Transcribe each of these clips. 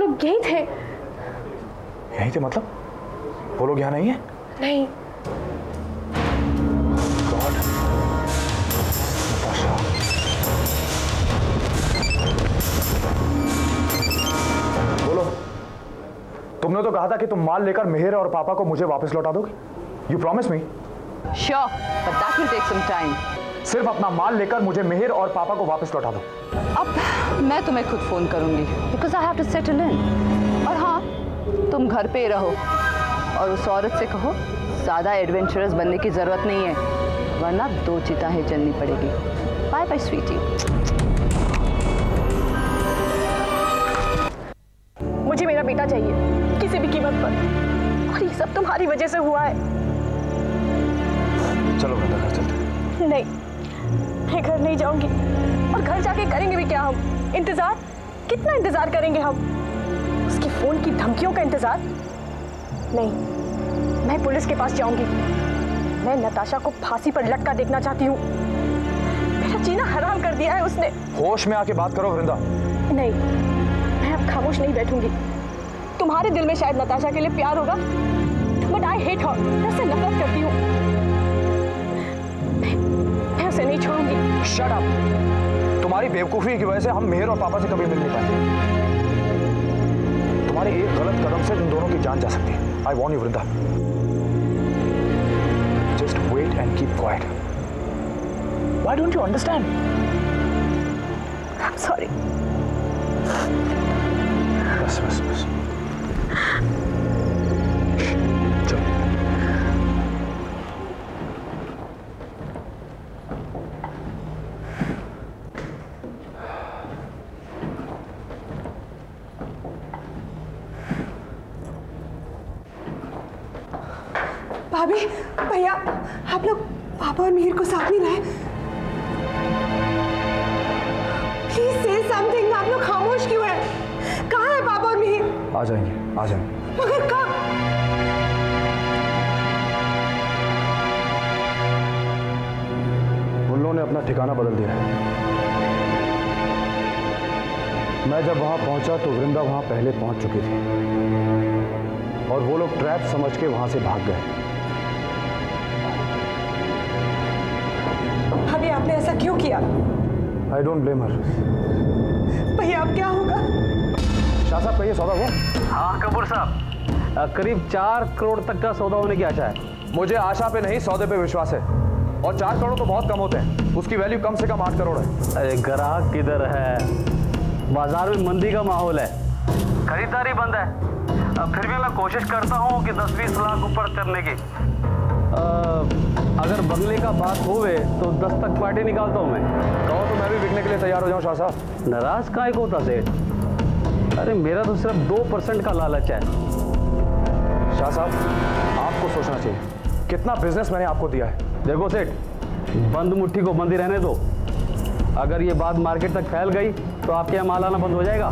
लोग यहीं थे। यहीं थे मतलब? वो लोग यहाँ नहीं है? नहीं। गॉड, नताशा। बोलो, तुमने तो कहा था कि तुम माल लेकर मिहिर और पापा को मुझे वापस लौटा दोगे। You promise me? Sure, but that will take some time. सिर्फ अपना माल लेकर मुझे मिहिर और पापा को वापस लौटा दो। अब मैं तुम्हें खुद फोन करूंगी because I have to settle in. और हाँ, तुम घर पे रहो और उस औरत से कहो ज़्यादा एडवेंचरस बनने की ज़रूरत नहीं है, वरना 2 चिताएं जलनी पड़ेगी। Bye bye sweetie. मुझे मेरा बेटा चाहिए किसी भी कीमत पर, और ये सब तुम्हारी वजह से हुआ है। चलो वृंदा, घर चलते। नहीं, मैं घर नहीं जाऊंगी। और घर जाके करेंगे भी क्या हम? इंतजार? कितना इंतजार करेंगे हम? उसकी फोन की धमकियों का इंतजार? नहीं, मैं पुलिस के पास जाऊंगी। मैं नताशा को फांसी पर लटका देखना चाहती हूँ। मेरा जीना हराम कर दिया है उसने। होश में आके बात करो वृंदा। नहीं, मैं अब खामोश नहीं बैठूंगी। तुम्हारे दिल में शायद नताशा के लिए प्यार होगा, बट आई हेट हर। मैं उससे नफरत करती हूँ। मैं उसे नहीं छोड़ूंगी। Shut up. तुम्हारी बेवकूफी की वजह से हम मिहिर और पापा से कभी मिल नहीं पाएंगे। तुम्हारे एक गलत कदम से तुम दोनों की जान जा सकती है। I warn you, Vrinda. Just wait and keep quiet. Why don't you understand? I'm sorry. बस बस बस। चलो। भाभी, भैया, आप लोग पापा और मिहिर को साथ नहीं लाए? प्लीज से समथिंग। आप लोग खामोश क्यों हैं? कहाँ है पापा और मिहिर? आ जाएंगे, आ जाएंगे। मगर कब? उन लोगों ने अपना ठिकाना बदल दिया है। मैं जब वहां पहुंचा तो वृंदा वहां पहले पहुंच चुकी थी और वो लोग ट्रैप समझ के वहां से भाग गए। भाभी, आपने ऐसा क्यों किया? I don't blame her. भैया, अब क्या होगा? शाह साहब का ये सौदा हुआ? हाँ कपूर साहब, करीब 4 करोड़ तक का सौदा होने की आशा है। मुझे आशा पे नहीं, सौदे पे विश्वास है। और 4 करोड़ तो बहुत कम होते हैं। उसकी वैल्यू कम से कम 8 करोड़ है। अरे ग्राहक किधर है? बाजार में मंदी का माहौल है, खरीदारी बंद है। फिर भी मैं कोशिश करता हूँ कि 10-20 लाख ऊपर चढ़ने की। अगर बंगले का बात होवे तो 10 तक पार्टी निकालता हूँ मैं। कहो तो मैं भी बिकने के लिए तैयार हो जाऊँ शाह साहब। नाराज काहे को होता सेठ? अरे मेरा तो सिर्फ 2% का लालच है। शाह साहब, आपको सोचना चाहिए कितना बिजनेस मैंने आपको दिया है। देखो सेठ, बंद मुट्ठी को बंद ही रहने दो। अगर ये बात मार्केट तक फैल गई तो आपके यहाँ माल आना बंद हो जाएगा।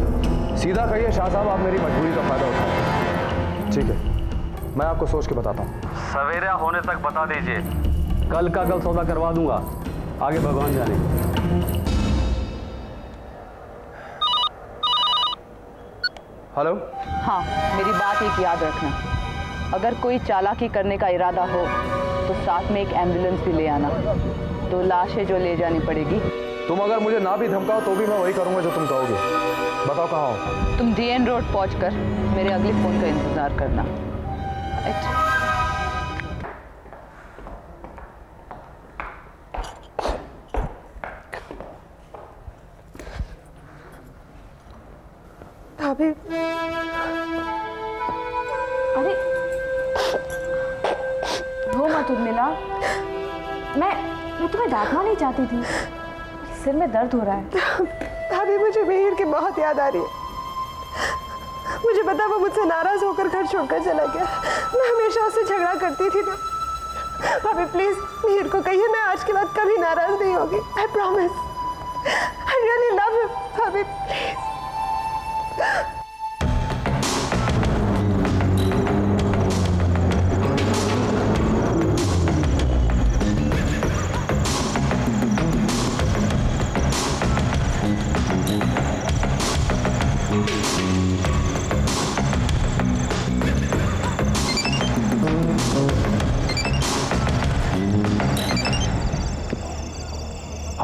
सीधा कहिए शाह साहब, आप मेरी मजबूरी का फायदा उठाओ। ठीक है, मैं आपको सोच के बताता हूँ। सवेरा होने तक बता दीजिए, कल का कल सौदा करवा दूंगा, आगे भगवान जाने। हेलो। हाँ, मेरी बात एक याद रखना, अगर कोई चालाकी करने का इरादा हो तो साथ में एक एम्बुलेंस भी ले आना। 2 लाशें जो ले जानी पड़ेगी। तुम अगर मुझे ना भी धमकाओ तो भी मैं वही करूंगा जो तुम कहोगे। बताओ कहाँ हो? तुम DN रोड पहुंचकर मेरे अगले फोन का इंतजार करना। भाभी, अरे रो मत उर्मिला, मैं तुम्हें डांटना नहीं चाहती थी, सिर में दर्द हो रहा है। भाभी, मुझे मिहिर की बहुत याद आ रही है। मुझे पता वो मुझसे नाराज होकर घर छोड़कर चला गया। मैं हमेशा उससे झगड़ा करती थी ना। भाभी प्लीज मिहिर को कहिए मैं आज के बाद कभी नाराज नहीं होगी। I promise. I really love you भाभी, प्लीज।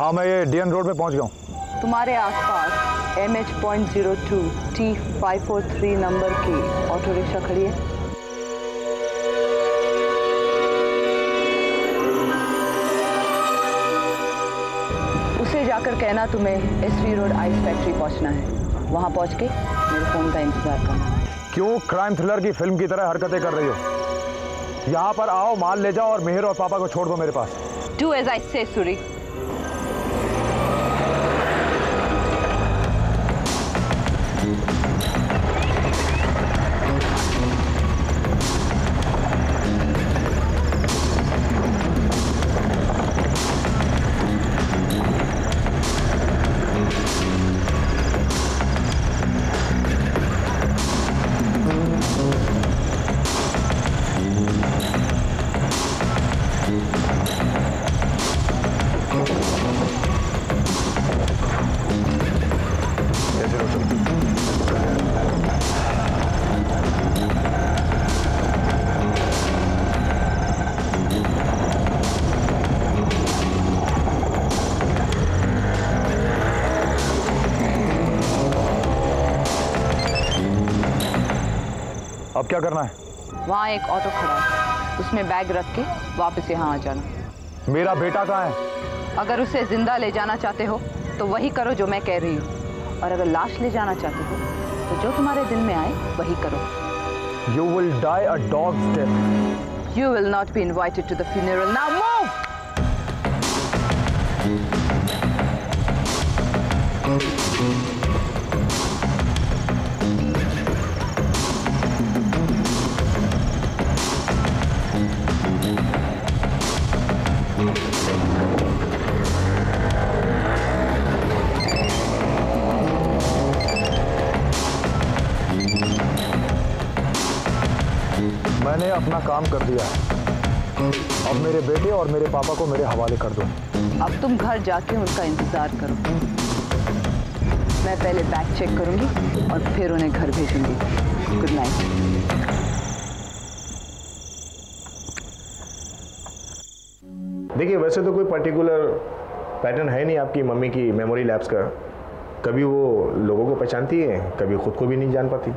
हाँ, मैं ये डीएन रोड पे पहुंच गया हूँ। तुम्हारे आसपास MH.02 T543 नंबर की ऑटो रिक्शा खड़ी है। उसे जाकर कहना तुम्हें SV रोड आइस फैक्ट्री पहुंचना है। वहां पहुंच के मेरे फोन का इंतजार करना। क्यों क्राइम थ्रिलर की फिल्म की तरह हरकतें कर रही हो? यहाँ पर आओ, माल ले जाओ और मिहिर और पापा को छोड़ दो मेरे पास। Do as I say, Suri. अब क्या करना है? वहाँ एक ऑटो खड़ा है, उसमें बैग रख के वापस यहाँ आ जाना। मेरा बेटा कहाँ है? अगर उसे जिंदा ले जाना चाहते हो तो वही करो जो मैं कह रही हूँ, और अगर लाश ले जाना चाहते हो तो जो तुम्हारे दिल में आए वही करो। You will die a dog's death. You will not be invited to the funeral. Now move! मैंने अपना काम कर दिया है। अब मेरे बेटे और मेरे पापा को मेरे हवाले कर दो। अब तुम घर जाके उनका इंतजार करो। मैं पहले बैग चेक करूंगी और फिर उन्हें घर भेजूंगी। Good night. देखिए, वैसे तो कोई पर्टिकुलर पैटर्न है नहीं आपकी मम्मी की मेमोरी लैप्स का। कभी वो लोगों को पहचानती है, कभी खुद को भी नहीं जान पाती।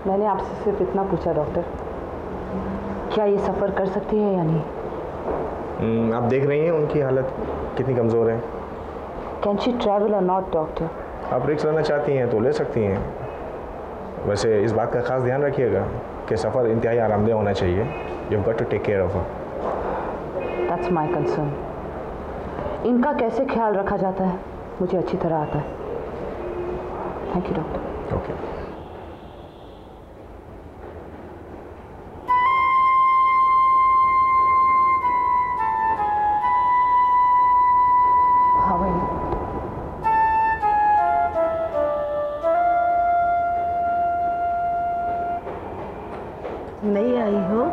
मैंने आपसे सिर्फ इतना पूछा डॉक्टर, क्या ये सफ़र कर सकती है या नहीं? आप देख रही हैं उनकी हालत कितनी कमज़ोर है। कैन शी ट्रैवल और नॉट डॉक्टर? आप रिस्क लेना चाहती हैं तो ले सकती हैं। वैसे इस बात का खास ध्यान रखिएगा कि सफ़र इंतहाई आरामदेह होना चाहिए। You have got to take care of her. That's my concern. इनका कैसे ख्याल रखा जाता है मुझे अच्छी तरह आता है। Thank you doctor. ओके। नहीं आई हो?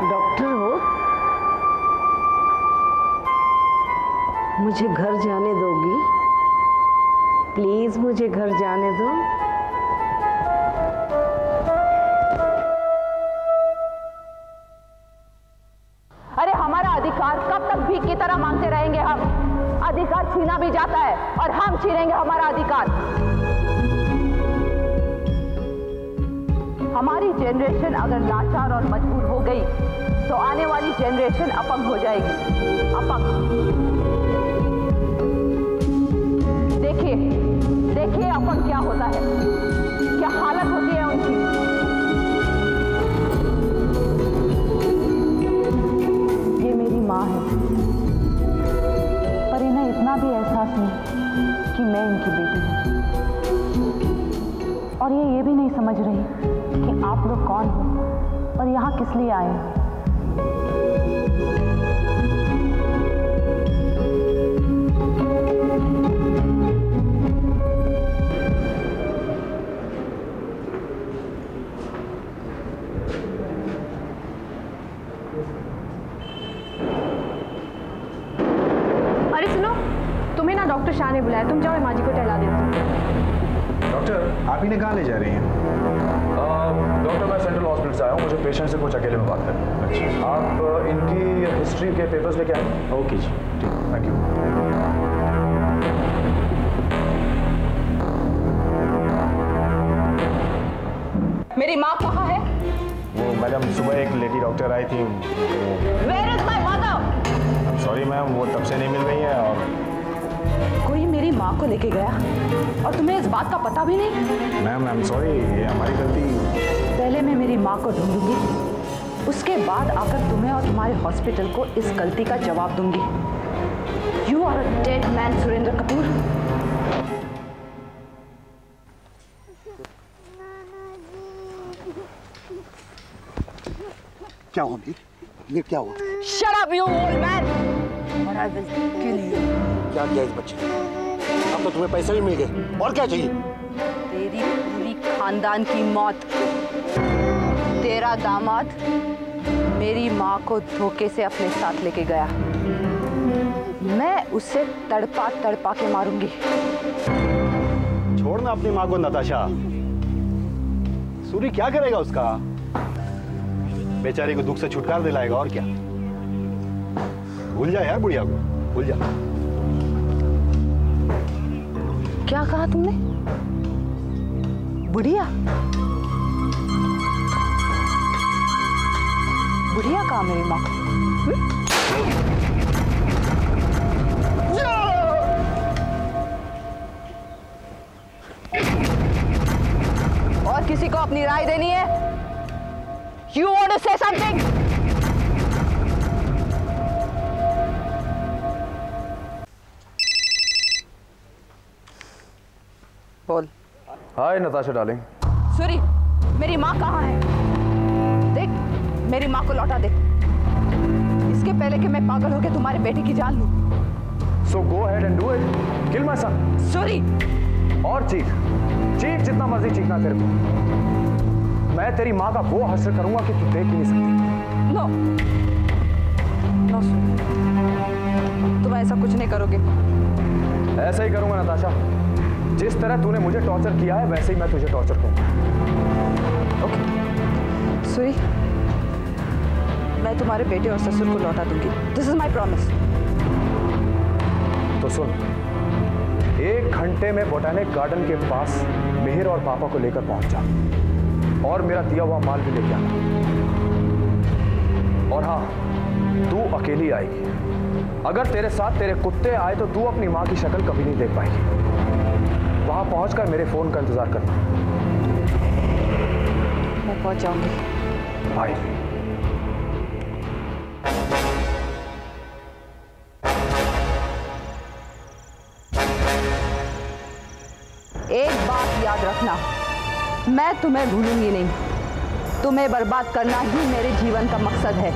डॉक्टर हो? मुझे घर जाने दोगी? प्लीज मुझे घर जाने दो। अरे हमारा अधिकार कब तक भीख की तरह मांगते रहेंगे हम? अधिकार छीना भी जाता है और हम छीनेंगे हमारा अधिकार। हमारी जनरेशन अगर लाचार और मजबूर हो गई तो आने वाली जनरेशन अपंग हो जाएगी। अपंग। देखिए देखिए अपंग क्या होता है, क्या हालत होती है उनकी। ये मेरी माँ है, पर इन्हें इतना भी एहसास नहीं कि मैं इनकी बेटी हूँ। और ये भी नहीं समझ रही कि आप लोग कौन हो और यहाँ किस लिए आए हैं। अरे सुनो, तुम्हें ना डॉक्टर शाह ने बुलाया, तुम जाओ माँ जी को टहला देते। डॉक्टर, आप इन्हें कहाँ ले जा रही हैं? डॉक्टर मैं सेंट्रल हॉस्पिटल से आया हूँ, मुझे पेशेंट से कुछ अकेले में बात करनी है। अच्छा, आप इनकी हिस्ट्री के पेपर्स लेके आए? ओके जी, ठीक, थैंक यू। मेरी माँ कहाँ है? वो मैडम सुबह एक लेडी डॉक्टर आई थी। Where is my mother? Sorry ma'am, वो तब से नहीं मिल रही है। और कोई मेरी माँ को लेके गया और तुम्हें इस बात का पता भी नहीं? मैम आई एम सॉरी, ये हमारी गलती। पहले मैं मेरी माँ को ढूंढूंगी, उसके बाद आकर तुम्हें और तुम्हारे हॉस्पिटल को इस गलती का जवाब दूंगी। You are a dead man, Surendra Kapoor. क्या हुआ अभी? ये क्या हुआ? Shut up, you old man! और I will kill you. क्या किया इस बच्चे ने? अब तो तुम्हें पैसे भी मिल गए, और क्या चाहिए? तेरी पूरी खानदान की मौत। तेरा दामाद मेरी माँ को धोखे से अपने साथ लेके गया। मैं उसे तड़पा तड़पा के मारूंगी। छोड़ना अपनी माँ को नताशा। सूरी क्या करेगा उसका? बेचारी को दुख से छुटकारा दिलाएगा, और क्या। भूल जा यार बुढ़िया को, भूल जा। क्या कहा तुमने? बुढ़िया? बुढ़िया कहा मेरी माँ को? और किसी को अपनी राय देनी है? You want to say something? बोल। हाय नताशा डार्लिंग। सूरी, मेरी माँ कहाँ है? देख, मेरी माँ को लौटा दे, इसके पहले कि मैं पागल होकर तुम्हारे बेटे की जान लूं। So go ahead and do it. Kill my son. Suri, और चीख जितना मर्जी चीखना तेरे को। मैं तेरी माँ का वो हश्र करूंगा कि तू देख ही नहीं सकती। नो, नो सूरी, तुम ऐसा कुछ नहीं करोगे। ऐसा ही करूंगा नताशा। जिस तरह तूने मुझे टॉर्चर किया है वैसे ही मैं तुझे टॉर्चर करूंगा। ओके सूरी, मैं तुम्हारे बेटे और ससुर को लौटा दूंगी। This is my promise. तो सुन, 1 घंटे में बोटानिक गार्डन के पास मिहिर और पापा को लेकर पहुंच जा और मेरा दिया हुआ माल भी लेके आना। और हाँ, तू अकेली आएगी। अगर तेरे साथ तेरे कुत्ते आए तो तू अपनी माँ की शक्ल कभी नहीं देख पाएगी। वहां पहुंचकर मेरे फोन का इंतजार करना। मैं पहुंच जाऊंगी। बाय। एक बात याद रखना, मैं तुम्हें भूलूंगी नहीं। तुम्हें बर्बाद करना ही मेरे जीवन का मकसद है।